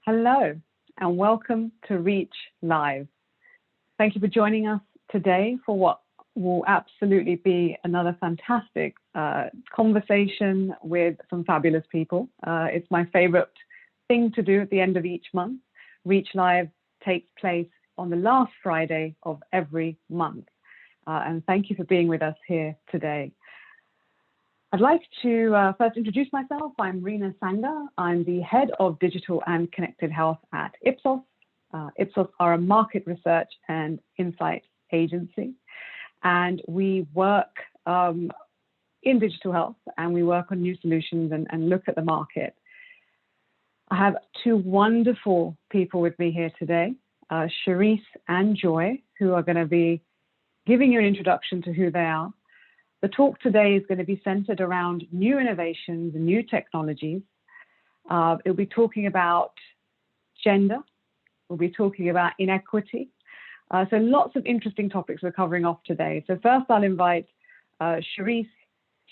Hello, and welcome to Reach Live. Thank you for joining us today for what will absolutely be another fantastic conversation with some fabulous people. It's my favorite thing to do at the end of each month. Reach Live takes place on the last Friday of every month. And thank you for being with us here today. I'd like to first introduce myself. I'm Reena Sangar. I'm the head of digital and connected health at Ipsos. Ipsos are a market research and insight agency, and we work in digital health, and we work on new solutions and look at the market. I have two wonderful people with me here today, Shereese and Joy, who are going to be giving you an introduction to who they are. The talk today is going to be centered around new innovations and new technologies. It'll be talking about gender. We'll be talking about inequity. So lots of interesting topics we're covering off today. So first I'll invite Shereese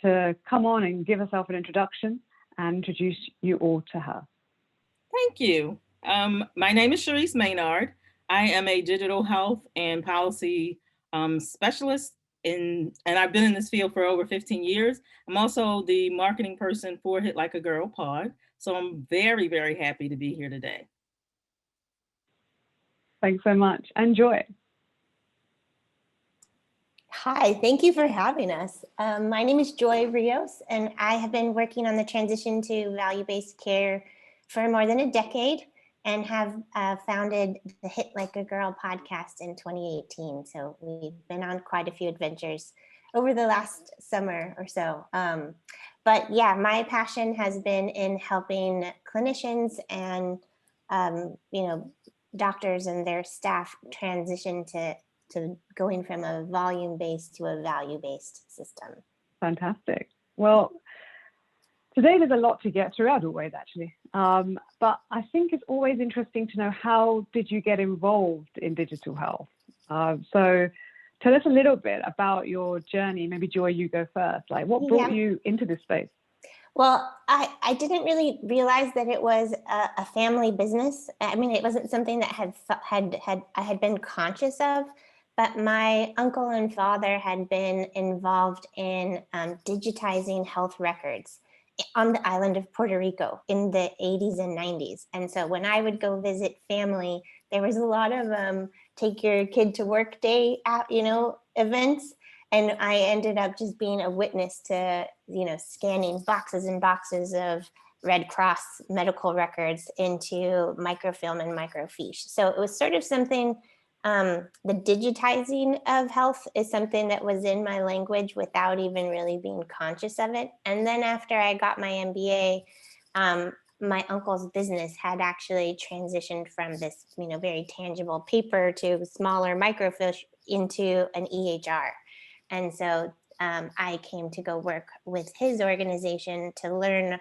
to come on and give herself an introduction and introduce you all to her. Thank you. My name is Shereese Maynard. I am a digital health and policy specialist and I've been in this field for over 15 years. I'm also the marketing person for Hit Like a Girl pod. So I'm very, very happy to be here today. Thanks so much. And Joy. Hi, thank you for having us. My name is Joy Rios, and I have been working on the transition to value-based care for more than a decade and have founded the Hit Like a Girl podcast in 2018. So we've been on quite a few adventures over the last summer or so. But yeah, my passion has been in helping clinicians and doctors and their staff transition to going from a volume-based to a value-based system. Fantastic. Well, today there's a lot to get through, as always, actually. But I think it's always interesting to know, how did you get involved in digital health? So tell us a little bit about your journey. Maybe Joy, you go first. Like, what brought you into this space? Well, I didn't really realize that it was a family business. I mean, it wasn't something that I had been conscious of. But my uncle and father had been involved in digitizing health records on the island of Puerto Rico in the 80s and 90s. And so when I would go visit family, there was a lot of take your kid to work day events. And I ended up just being a witness to, scanning boxes and boxes of Red Cross medical records into microfilm and microfiche. So it was sort of something. The digitizing of health is something that was in my language without even really being conscious of it. And then after I got my MBA, my uncle's business had actually transitioned from this, very tangible paper to smaller microfiche into an EHR. And so I came to go work with his organization to learn,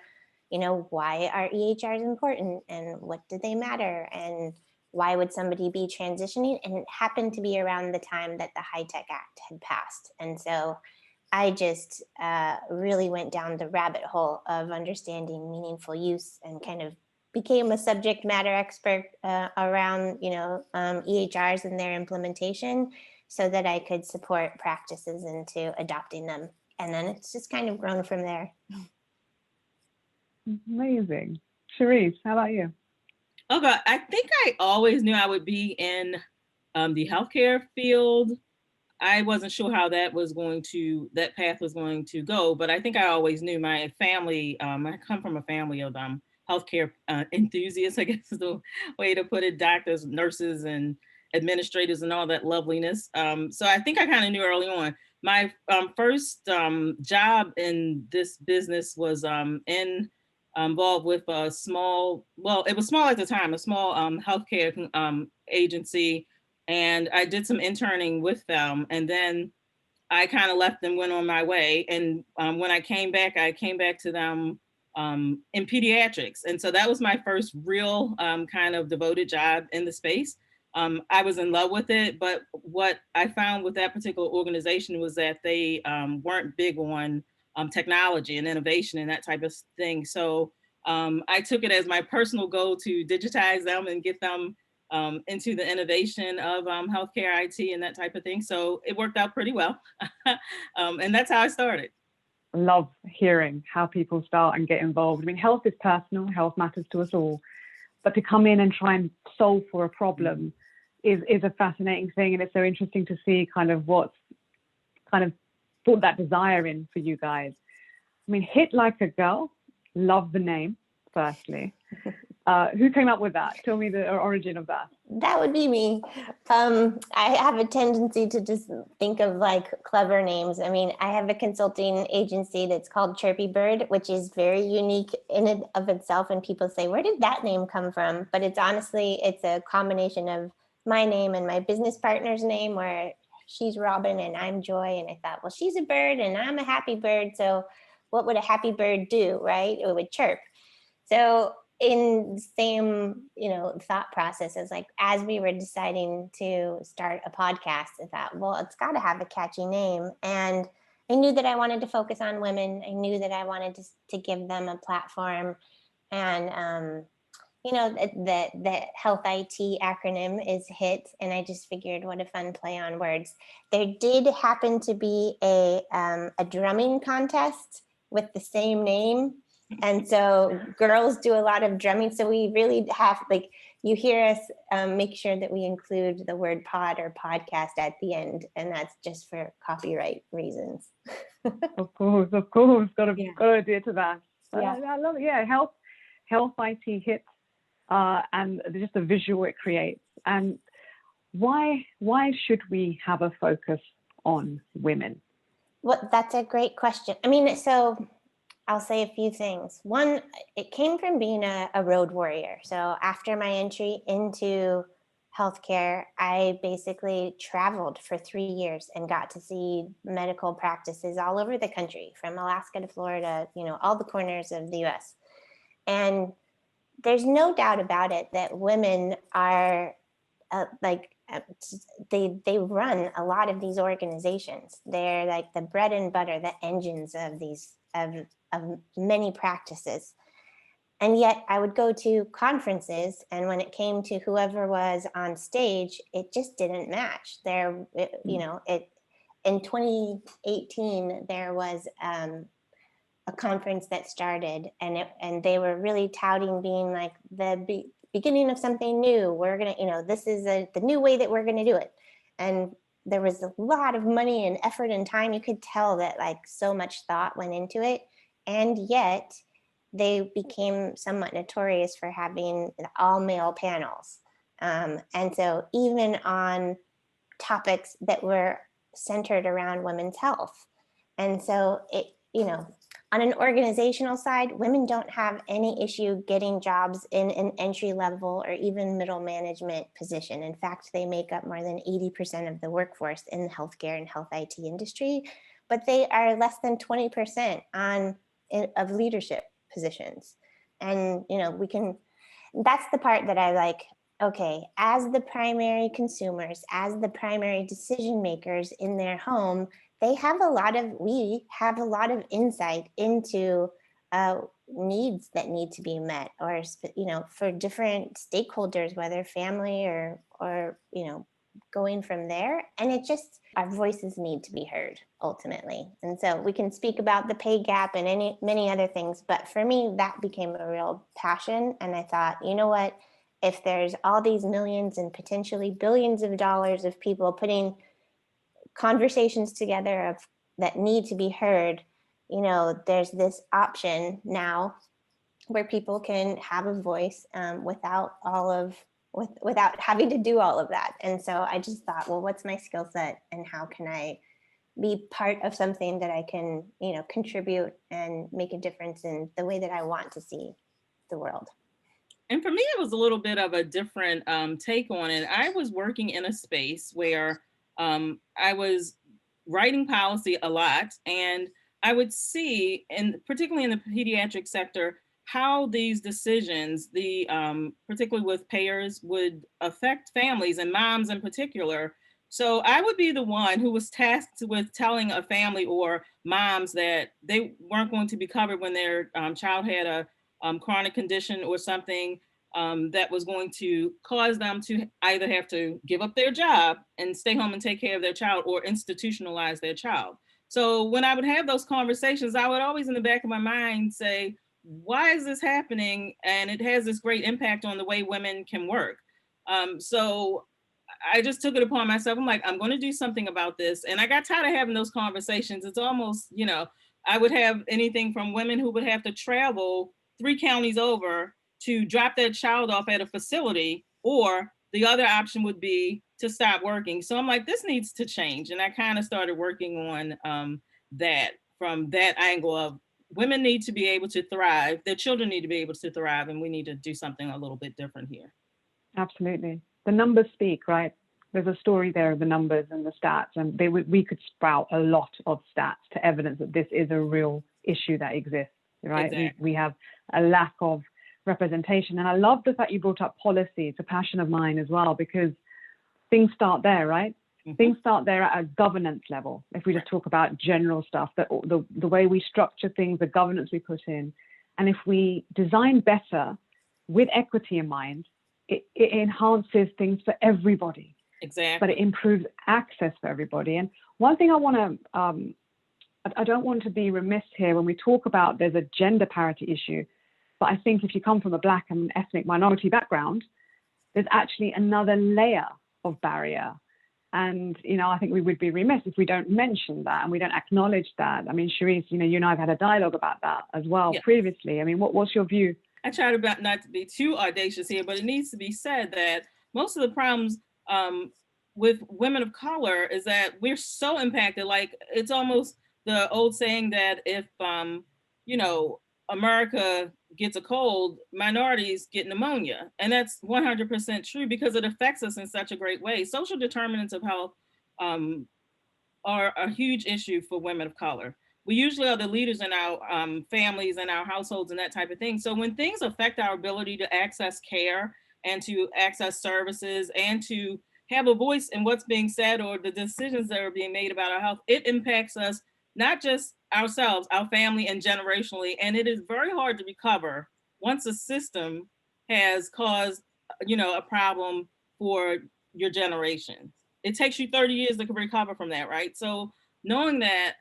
why are EHRs important and what do they matter and why would somebody be transitioning? And it happened to be around the time that the HITECH Act had passed. And so I just really went down the rabbit hole of understanding meaningful use and kind of became a subject matter expert around, EHRs and their implementation so that I could support practices into adopting them. And then it's just kind of grown from there. Amazing. Shereese, how about you? Oh God, I think I always knew I would be in the healthcare field. I wasn't sure how that path was going to go, but I think I always knew. My family, I come from a family of healthcare enthusiasts, I guess is the way to put it, doctors, nurses, and administrators and all that loveliness. So I think I kind of knew early on. My first job in this business was involved with a small, well, it was small at the time, a small healthcare agency. And I did some interning with them. And then I kind of left and went on my way. And when I came back to them in pediatrics. And so that was my first real kind of devoted job in the space. I was in love with it. But what I found with that particular organization was that they weren't big on technology and innovation and that type of thing. So I took it as my personal goal to digitize them and get them into the innovation of healthcare IT and that type of thing. So it worked out pretty well. And that's how I started. Love hearing how people start and get involved. I mean, health is personal, health matters to us all, but to come in and try and solve for a problem is a fascinating thing. And it's so interesting to see kind of what's kind of brought that desire in for you guys. I mean, Hit Like a Girl, love the name, firstly. Who came up with that? Tell me the origin of that. That would be me. I have a tendency to just think of like clever names. I mean, I have a consulting agency that's called Chirpy Bird, which is very unique in and of itself. And people say, where did that name come from? But it's honestly, it's a combination of my name and my business partner's name, where she's Robin and I'm Joy. And I thought, well, she's a bird and I'm a happy bird. So what would a happy bird do, right? It would chirp. So in the same, thought process as we were deciding to start a podcast, I thought, well, it's got to have a catchy name. And I knew that I wanted to focus on women. I knew that I wanted to give them a platform. And, the health IT acronym is HIT. And I just figured what a fun play on words. There did happen to be a drumming contest with the same name. And so girls do a lot of drumming. So we really have, you hear us make sure that we include the word pod or podcast at the end. And that's just for copyright reasons. Of course. Got to adhere to that. Yeah. I love it. Yeah. Health IT hits and just the visual it creates. And why should we have a focus on women? Well, that's a great question. I mean, so I'll say a few things. One, it came from being a road warrior. So after my entry into healthcare, I basically traveled for 3 years and got to see medical practices all over the country, from Alaska to Florida, all the corners of the US. And there's no doubt about it that women are they run a lot of these organizations. They're like the bread and butter, the engines of these of many practices. And yet I would go to conferences, and when it came to whoever was on stage, it just didn't match. In 2018, there was a conference that started, and they were really touting being like the beginning of something new. We're gonna, this is the new way that we're gonna do it. And there was a lot of money and effort and time. You could tell that so much thought went into it. And yet they became somewhat notorious for having all male panels. And so even on topics that were centered around women's health. And so on an organizational side, women don't have any issue getting jobs in an entry level or even middle management position. In fact, they make up more than 80% of the workforce in the healthcare and health IT industry, but they are less than 20% of leadership positions. And, that's the part that I like. Okay, as the primary consumers, as the primary decision makers in their home, we have a lot of insight into needs that need to be met, or for different stakeholders, whether family or going from there. And our voices need to be heard ultimately. And so we can speak about the pay gap and many other things, but for me, that became a real passion. And I thought, you know what, if there's all these millions and potentially billions of dollars of people putting conversations together that need to be heard, there's this option now where people can have a voice without having to do all of that. And so I just thought, well, what's my skill set and how can I be part of something that I can, contribute and make a difference in the way that I want to see the world. And for me, it was a little bit of a different take on it. I was working in a space where I was writing policy a lot, and I would see, and particularly in the pediatric sector, how these decisions, particularly with payers, would affect families and moms in particular. So I would be the one who was tasked with telling a family or moms that they weren't going to be covered when their child had chronic condition or something that was going to cause them to either have to give up their job and stay home and take care of their child or institutionalize their child. So when I would have those conversations, I would always in the back of my mind say, why is this happening? And it has this great impact on the way women can work. So I just took it upon myself. I'm like, I'm going to do something about this. And I got tired of having those conversations. It's almost, I would have anything from women who would have to travel 3 counties over to drop their child off at a facility, or the other option would be to stop working. So I'm like, this needs to change. And I kind of started working on that from that angle of women need to be able to thrive. Their children need to be able to thrive. And we need to do something a little bit different here. Absolutely. The numbers speak, right? There's a story there of the numbers and the stats, and we could sprout a lot of stats to evidence that this is a real issue that exists, right? Exactly. We have a lack of representation. And I love the fact you brought up policy. It's a passion of mine as well, because things start there, right? Mm-hmm. Things start there at a governance level. If we just talk about general stuff, the way we structure things, the governance we put in, and if we design better with equity in mind, it enhances things for everybody. Exactly. But it improves access for everybody. And one thing I want to, I don't want to be remiss here when we talk about there's a gender parity issue, but I think if you come from a Black and ethnic minority background, there's actually another layer of barrier. And, I think we would be remiss if we don't mention that and we don't acknowledge that. I mean, Shereese, you and I have had a dialogue about that as well previously. I mean, what's your view? I try to not to be too audacious here, but it needs to be said that most of the problems with women of color is that we're so impacted. Like, it's almost the old saying that if, America gets a cold, minorities get pneumonia. And that's 100% true because it affects us in such a great way. Social determinants of health are a huge issue for women of color. We usually are the leaders in our families and our households and that type of thing. So when things affect our ability to access care and to access services and to have a voice in what's being said or the decisions that are being made about our health, it impacts us, not just ourselves, our family, and generationally. And it is very hard to recover once a system has caused, a problem for your generation. It takes you 30 years to recover from that, right? So knowing that,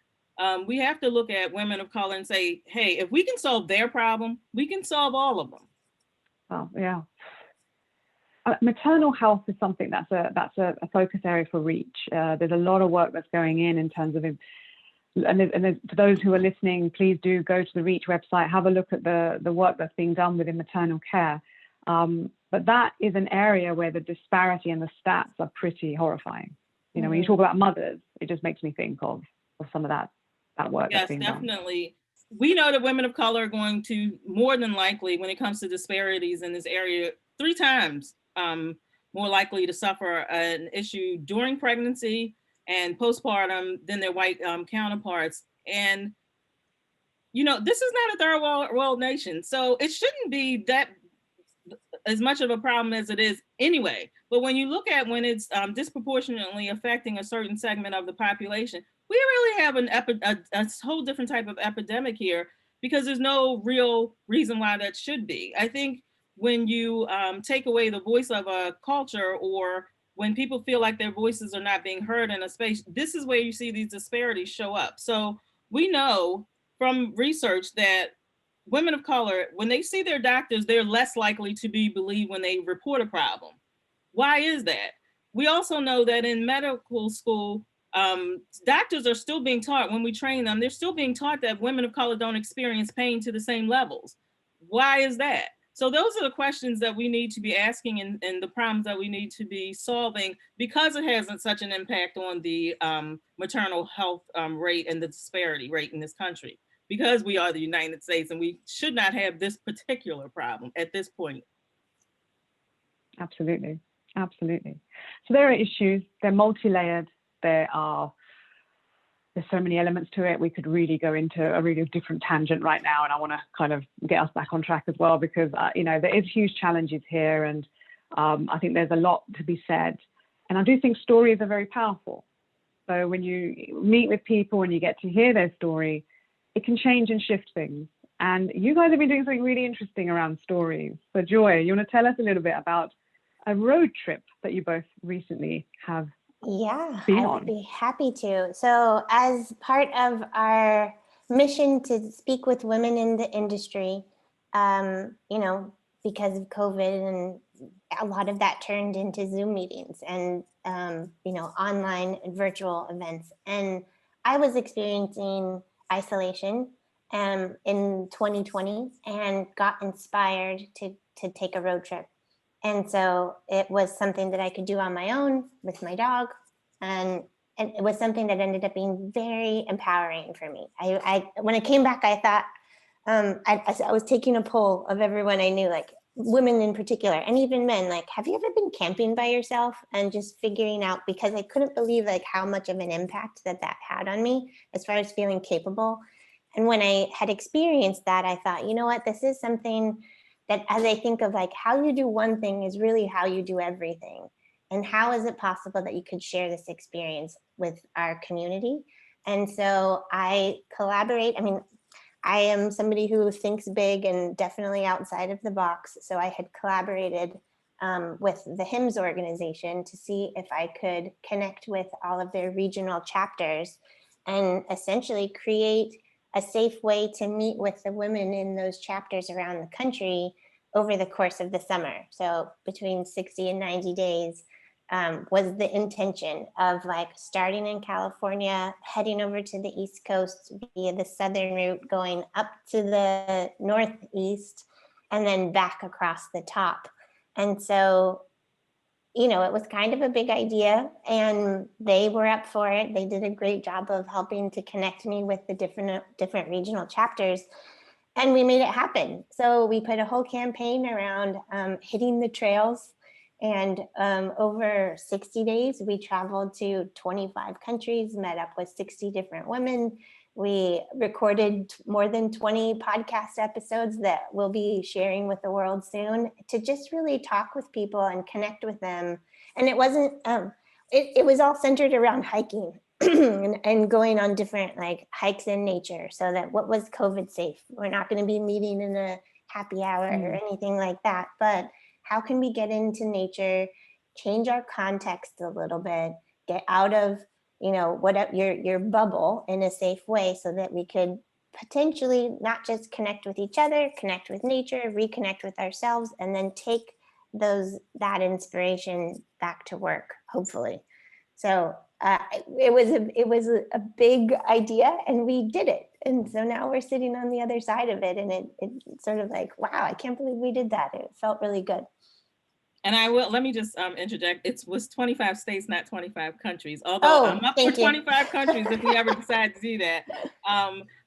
we have to look at women of color and say, hey, if we can solve their problem, we can solve all of them. Oh, yeah. Maternal health is something that's a focus area for REACH. There's a lot of work that's going in terms of, and for those who are listening, please do go to the REACH website, have a look at the work that's being done within maternal care. But that is an area where the disparity and the stats are pretty horrifying. When you talk about mothers, it just makes me think of some of that work that's being done. Yes, definitely. We know that women of color are going to, more than likely, when it comes to disparities in this area, 3 times more likely to suffer an issue during pregnancy and postpartum than their white counterparts. And, this is not a third world nation. So it shouldn't be that as much of a problem as it is anyway. But when you look at when it's disproportionately affecting a certain segment of the population, we really have a whole different type of epidemic here because there's no real reason why that should be. I think when you take away the voice of a culture, or when people feel like their voices are not being heard in a space, this is where you see these disparities show up. So we know from research that women of color, when they see their doctors, they're less likely to be believed when they report a problem. Why is that? We also know that in medical school, doctors are still being taught, when we train them, they're still being taught that women of color don't experience pain to the same levels. Why is that? So those are the questions that we need to be asking and the problems that we need to be solving, because it has such an impact on the maternal health rate and the disparity rate in this country, because we are the United States and we should not have this particular problem at this point. Absolutely. Absolutely. So there are issues, they're multi-layered, there's so many elements to it. We could really go into a really different tangent right now, and I want to kind of get us back on track as well, because there is huge challenges here, and I think there's a lot to be said. And I do think stories are very powerful. So when you meet with people and you get to hear their story, it can change and shift things. And you guys have been doing something really interesting around stories. So Joy, you want to tell us a little bit about a road trip that you both recently have been I on? would be happy to. So as part of our mission to speak with women in the industry, because of COVID, and a lot of that turned into Zoom meetings and, online and virtual events. And I was experiencing isolation in 2020 and got inspired to take a road trip. And so it was something that I could do on my own with my dog. And it was something that ended up being very empowering for me. When I came back, I thought, I was taking a poll of everyone I knew, like women in particular, and even men, like, have you ever been camping by yourself? And just figuring out, because I couldn't believe like how much of an impact that had on me as far as feeling capable. And when I had experienced that, I thought, you know what, this is something that, as I think of like how you do one thing is really how you do everything. And how is it possible that you could share this experience with our community? And so I collaborate. I mean, I am somebody who thinks big and definitely outside of the box. So I had collaborated with the HIMSS organization to see if I could connect with all of their regional chapters and essentially create a safe way to meet with the women in those chapters around the country over the course of the summer. So between 60 and 90 days was the intention of like starting in California, heading over to the East Coast via the southern route, going up to the Northeast, and then back across the top. And so, it was kind of a big idea, and they were up for it. They did a great job of helping to connect me with the different regional chapters, and we made it happen. So we put a whole campaign around hitting the trails, and over 60 days, we traveled to 25 countries, met up with 60 different women. We recorded more than 20 podcast episodes that we'll be sharing with the world soon, to just really talk with people and connect with them. And it wasn't, it was all centered around hiking and going on different like hikes in nature, so that what was COVID safe. We're not going to be meeting in a happy hour or anything like that, but how can we get into nature, change our context a little bit, get out of what your bubble in a safe way, so that we could potentially not just connect with each other, connect with nature, reconnect with ourselves, and then take that inspiration back to work, hopefully. So it was a big idea, and we did it. And so now we're sitting on the other side of it, and it's sort of like, wow, I can't believe we did that. It felt really good. And let me just interject. It was 25 states, not 25 countries. Although I'm up for 25 countries if we ever decide to do that.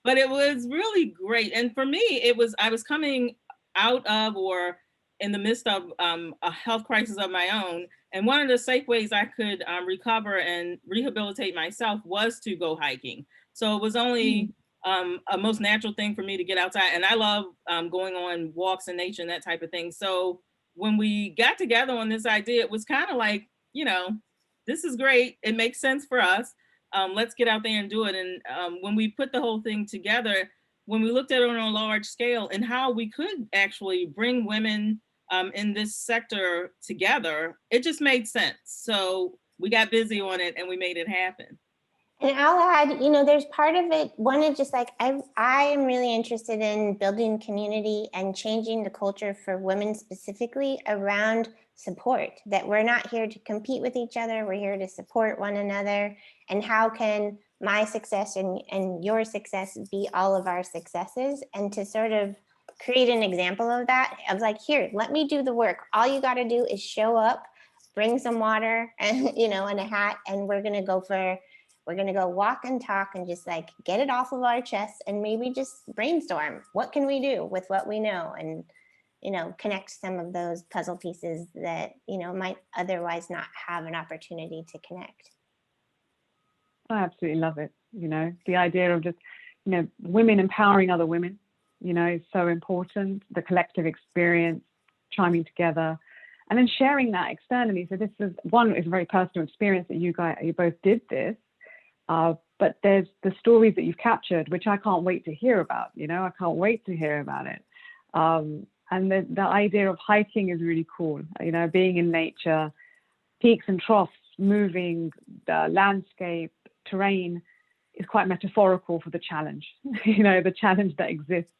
But it was really great. And for me, I was coming out of, or in the midst of a health crisis of my own. And one of the safe ways I could recover and rehabilitate myself was to go hiking. So it was only a most natural thing for me to get outside. And I love going on walks in nature and that type of thing. So when we got together on this idea, it was kind of like, this is great. It makes sense for us. Let's get out there and do it. And when we put the whole thing together, when we looked at it on a large scale and how we could actually bring women in this sector together, it just made sense. So we got busy on it and we made it happen. And I'll add, there's part of it. One is just like, I am really interested in building community and changing the culture for women specifically around support, that we're not here to compete with each other. We're here to support one another. And how can my success and your success be all of our successes? And to sort of create an example of that. I was like, here, let me do the work. All you got to do is show up, bring some water and, and a hat, and we're going to go walk and talk and just like get it off of our chests and maybe just brainstorm. What can we do with what we know? And, connect some of those puzzle pieces that, might otherwise not have an opportunity to connect. I absolutely love it. The idea of just, women empowering other women, is so important. The collective experience, chiming together, and then sharing that externally. So this is a very personal experience that you both did this. but there's the stories that you've captured, which I can't wait to hear about. I can't wait to hear about it. And the idea of hiking is really cool. Being in nature, peaks and troughs, moving, the landscape, terrain is quite metaphorical for the challenge. The challenge that exists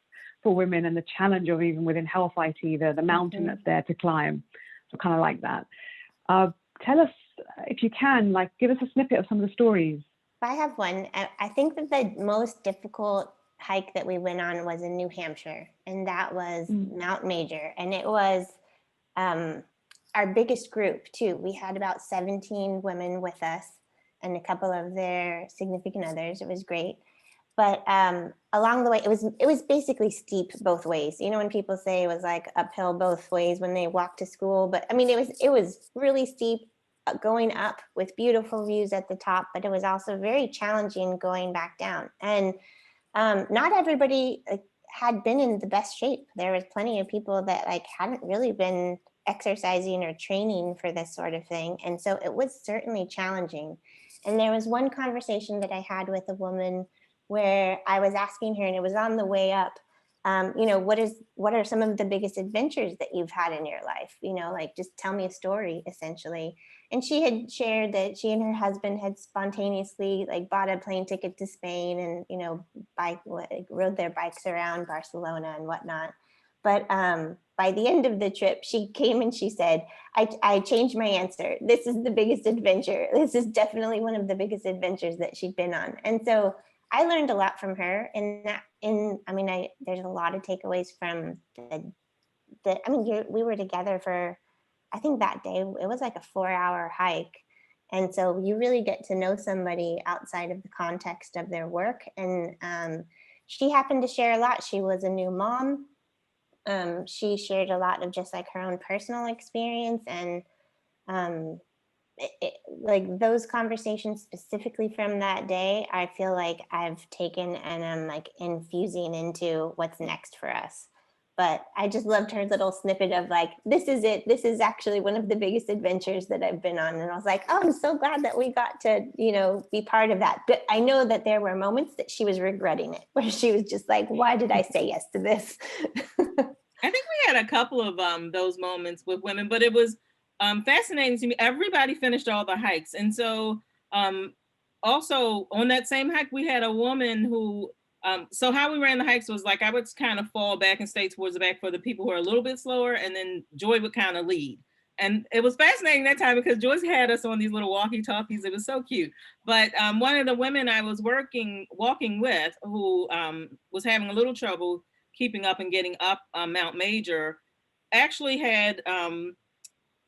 for women, and the challenge of, even within health IT, the mountain that's there to climb. So kind of like that. Tell us, if you can, give us a snippet of some of the stories. I have one. I think that the most difficult hike that we went on was in New Hampshire, and that was Mount Major. And it was our biggest group too. We had about 17 women with us and a couple of their significant others. It was great. But along the way, it was basically steep both ways. When people say it was like uphill both ways when they walk to school, but I mean, it was really steep going up with beautiful views at the top, but it was also very challenging going back down. And not everybody had been in the best shape. There was plenty of people that hadn't really been exercising or training for this sort of thing. And so it was certainly challenging. And there was one conversation that I had with a woman where I was asking her, and it was on the way up, what are some of the biggest adventures that you've had in your life? Just tell me a story, essentially. And she had shared that she and her husband had spontaneously bought a plane ticket to Spain and, rode their bikes around Barcelona and whatnot. But by the end of the trip, she came and she said, I changed my answer. This is the biggest adventure. This is definitely one of the biggest adventures that she'd been on. And so I learned a lot from her there's a lot of takeaways from we were together for, I think that day, it was like a 4-hour hike. And so you really get to know somebody outside of the context of their work. And she happened to share a lot. She was a new mom. She shared a lot of just her own personal experience, and those conversations specifically from that day, I feel like I've taken and I'm infusing into what's next for us. But I just loved her little snippet of this is it. This is actually one of the biggest adventures that I've been on. And I was like, oh, I'm so glad that we got to, be part of that. But I know that there were moments that she was regretting it, where she was just like, why did I say yes to this? I think we had a couple of those moments with women, but it was fascinating to me. Everybody finished all the hikes. And so also on that same hike, we had a woman who, so how we ran the hikes was I would kind of fall back and stay towards the back for the people who are a little bit slower. And then Joy would kind of lead. And it was fascinating that time because Joyce had us on these little walkie-talkies. It was so cute. But one of the women I was walking with, who was having a little trouble keeping up and getting up Mount Major, actually had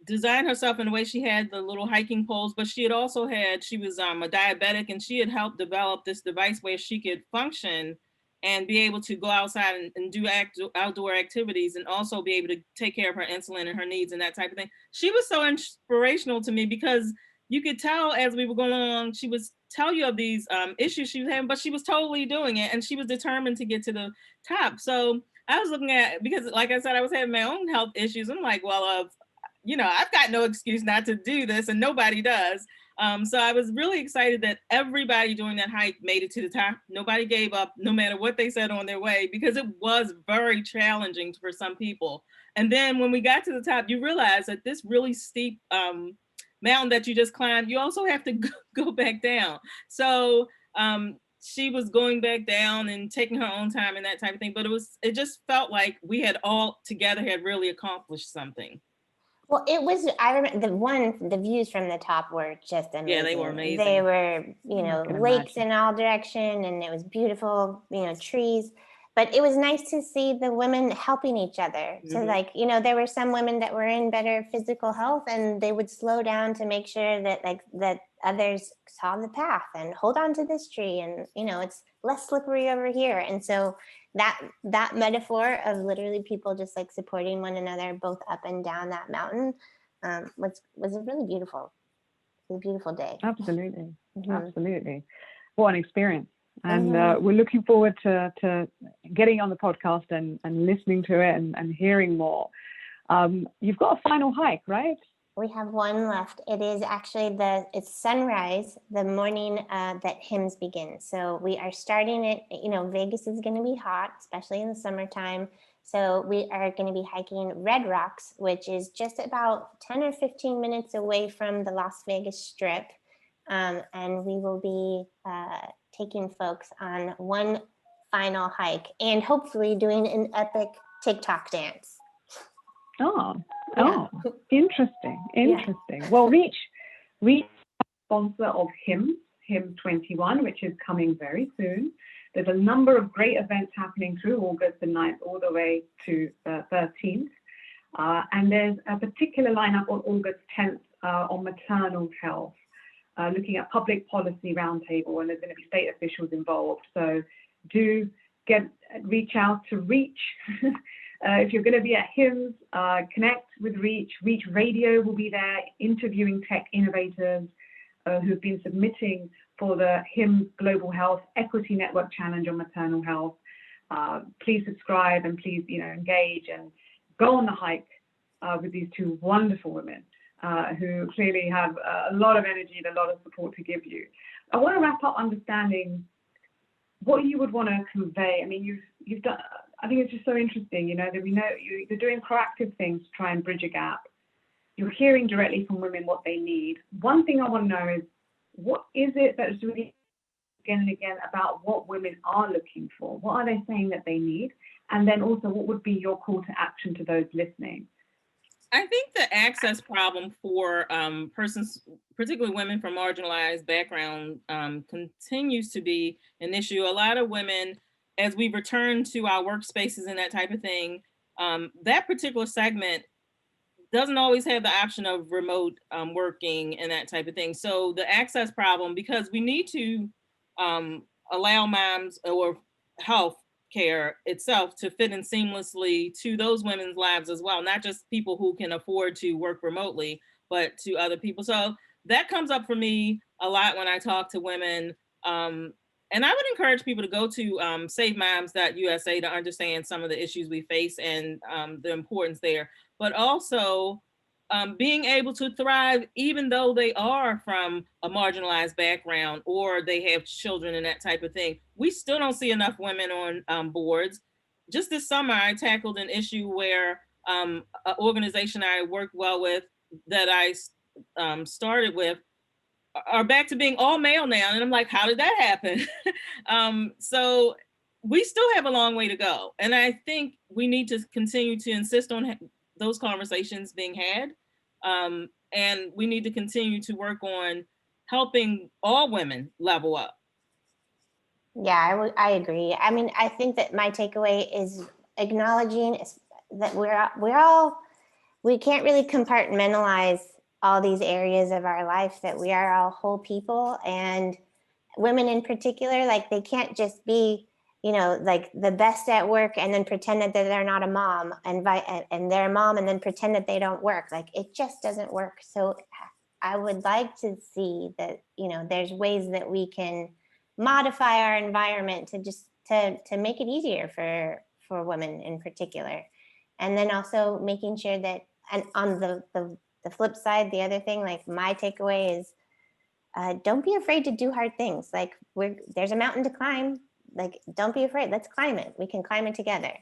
designed herself in a way. She had the little hiking poles, but she was a diabetic, and she had helped develop this device where she could function and be able to go outside and do outdoor activities, and also be able to take care of her insulin and her needs and that type of thing. She was so inspirational to me because you could tell as we were going along, she was tell you of these issues she was having, but she was totally doing it, and she was determined to get to the top. So I was looking at, because like I said, I was having my own health issues. I'm like, well, I've got no excuse not to do this, and nobody does. So I was really excited that everybody during that hike made it to the top. Nobody gave up, no matter what they said on their way, because it was very challenging for some people. And then when we got to the top, you realize that this really steep mountain that you just climbed, you also have to go back down. So she was going back down and taking her own time and that type of thing. But it just felt like we had all together had really accomplished something. Well, I remember the views from the top were just amazing. Yeah, they were amazing. They were, lakes in all direction, and it was beautiful, trees. But it was nice to see the women helping each other. Mm-hmm. So there were some women that were in better physical health, and they would slow down to make sure that that others saw the path and hold on to this tree, and it's less slippery over here. And so that metaphor of literally people just supporting one another both up and down that mountain was a really beautiful day. Absolutely. Mm-hmm. Absolutely. What an experience. And we're looking forward to getting on the podcast and listening to it and hearing more. You've got a final hike, right? We have one left. It is actually it's sunrise, the morning that hymns begin. So we are starting it, Vegas is going to be hot, especially in the summertime. So we are going to be hiking Red Rocks, which is just about 10 or 15 minutes away from the Las Vegas Strip. And we will be taking folks on one final hike and hopefully doing an epic TikTok dance. Interesting. Yeah. Well, Reach sponsor of Hymn 21, which is coming very soon. There's a number of great events happening through August the 9th all the way to the 13th. And there's a particular lineup on August 10th on maternal health, looking at public policy roundtable, and there's going to be state officials involved. So do reach out to Reach. If you're going to be at HIMSS, connect with Reach. Reach Radio will be there interviewing tech innovators who've been submitting for the HIMSS Global Health Equity Network Challenge on maternal health. Please subscribe and please engage and go on the hike with these two wonderful women who clearly have a lot of energy and a lot of support to give you. I want to wrap up understanding what you would want to convey. I mean, you've done. I think it's just so interesting, that we know you're doing proactive things to try and bridge a gap. You're hearing directly from women what they need. One thing I want to know is, what is it that's really again and again about what women are looking for? What are they saying that they need? And then also, what would be your call to action to those listening? I think the access problem for persons, particularly women from marginalized background, continues to be an issue. A lot of women, as we return to our workspaces and that type of thing, that particular segment doesn't always have the option of remote working and that type of thing. So the access problem, because we need to allow moms or health care itself to fit in seamlessly to those women's lives as well, not just people who can afford to work remotely, but to other people. So that comes up for me a lot when I talk to women. And I would encourage people to go to SaveMoms.USA to understand some of the issues we face and the importance there, but also being able to thrive even though they are from a marginalized background or they have children and that type of thing. We still don't see enough women on boards. Just this summer, I tackled an issue where an organization I worked well with that I started with are back to being all male now. And I'm like, how did that happen? So we still have a long way to go. And I think we need to continue to insist on those conversations being had. And we need to continue to work on helping all women level up. Yeah, I agree. I mean, I think that my takeaway is acknowledging that we can't really compartmentalize all these areas of our life, that we are all whole people, and women in particular, like they can't just be, like the best at work and then pretend that they're not a mom and they're a mom and then pretend that they don't work. Like it just doesn't work. So I would like to see that, there's ways that we can modify our environment to just to make it easier for women in particular. And then also making sure that, and on the flip side, the other thing, like my takeaway is, don't be afraid to do hard things. Like there's a mountain to climb. Like, don't be afraid. Let's climb it. We can climb it together.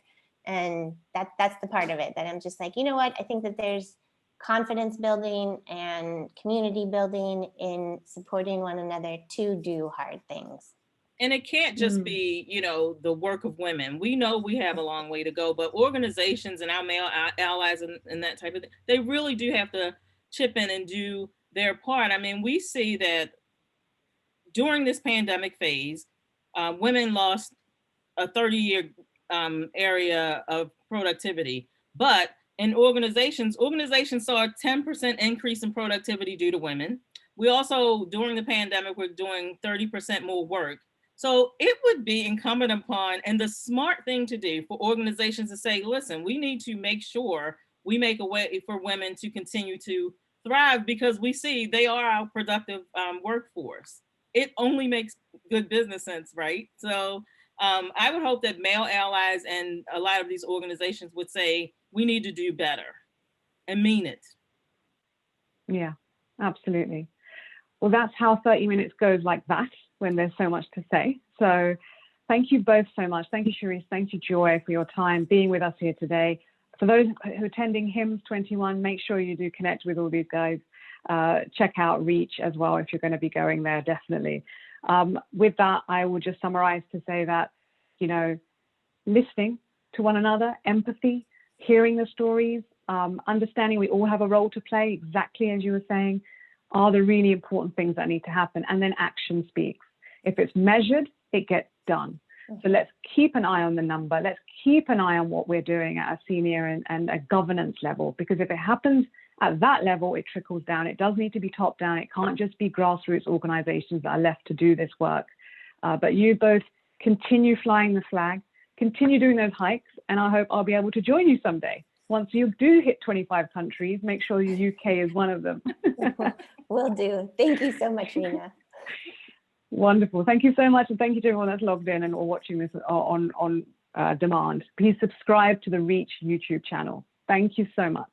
And that's the part of it that I'm just like, you know what? I think that there's confidence building and community building in supporting one another to do hard things. And it can't just be, the work of women. We know we have a long way to go, but organizations and our male allies and that type of thing, they really do have to chip in and do their part. I mean, we see that during this pandemic phase, women lost a 30-year area of productivity, but in organizations saw a 10% increase in productivity due to women. We also, during the pandemic, we're doing 30% more work. So it would be incumbent upon, and the smart thing to do for organizations to say, listen, we need to make sure we make a way for women to continue to thrive, because we see they are our productive workforce. It only makes good business sense, right? So I would hope that male allies and a lot of these organizations would say, we need to do better and mean it. Yeah, absolutely. Well, that's how 30 minutes goes, like that, when there's so much to say. So thank you both so much. Thank you, Shereese. Thank you, Joy, for your time being with us here today. For those who are attending HIMSS 21, make sure you do connect with all these guys. Check out Reach as well if you're going to be going there, definitely. With that, I will just summarize to say that, you know, listening to one another, empathy, hearing the stories, understanding we all have a role to play, exactly as you were saying, are the really important things that need to happen. And then action speaks. If it's measured, it gets done. So let's keep an eye on the number. Let's keep an eye on what we're doing at a senior and a governance level, because if it happens at that level, it trickles down. It does need to be top down. It can't just be grassroots organizations that are left to do this work. But you both continue flying the flag, continue doing those hikes, and I hope I'll be able to join you someday. Once you do hit 25 countries, make sure your UK is one of them. Will do. Thank you so much, Reena. Wonderful. Thank you so much. And thank you to everyone that's logged in and or watching this on demand. Please subscribe to the Reach YouTube channel. Thank you so much.